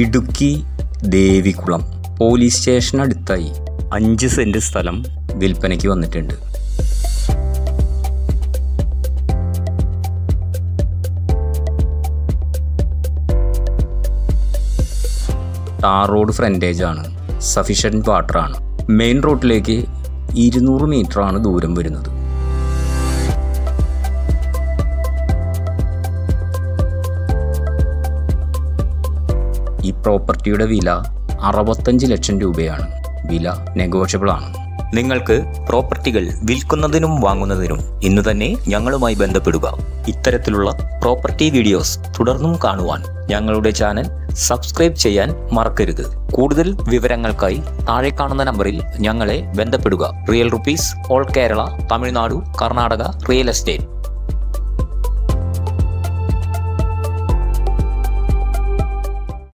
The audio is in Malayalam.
ഇടുക്കി ദേവികുളം പോലീസ് സ്റ്റേഷനടുത്തായി 5 സെന്റ് സ്ഥലം വിൽപ്പനയ്ക്ക് വന്നിട്ടുണ്ട്. ടാർ റോഡ് ഫ്രണ്ടേജ് ആണ്, സഫിഷ്യൻറ്റ് വാട്ടർ ആണ്. മെയിൻ റോഡിലേക്ക് 200 മീറ്ററാണ് ദൂരം വരുന്നത്. ഈ പ്രോപ്പർട്ടിയുടെ വില 65 ലക്ഷം രൂപയാണ്. വില നെഗോഷ്യബിൾ ആണ്. നിങ്ങൾക്ക് പ്രോപ്പർട്ടികൾ വിൽക്കുന്നതിനും വാങ്ങുന്നതിനും ഇന്ന് തന്നെ ഞങ്ങളുമായി ബന്ധപ്പെടുക. ഇത്തരത്തിലുള്ള പ്രോപ്പർട്ടി വീഡിയോസ് തുടർന്നും കാണുവാൻ ഞങ്ങളുടെ ചാനൽ സബ്സ്ക്രൈബ് ചെയ്യാൻ മറക്കരുത്. കൂടുതൽ വിവരങ്ങൾക്കായി താഴെ കാണുന്ന നമ്പറിൽ ഞങ്ങളെ ബന്ധപ്പെടുക. Real rupees, all Kerala, Tamil Nadu, Karnataka real estate.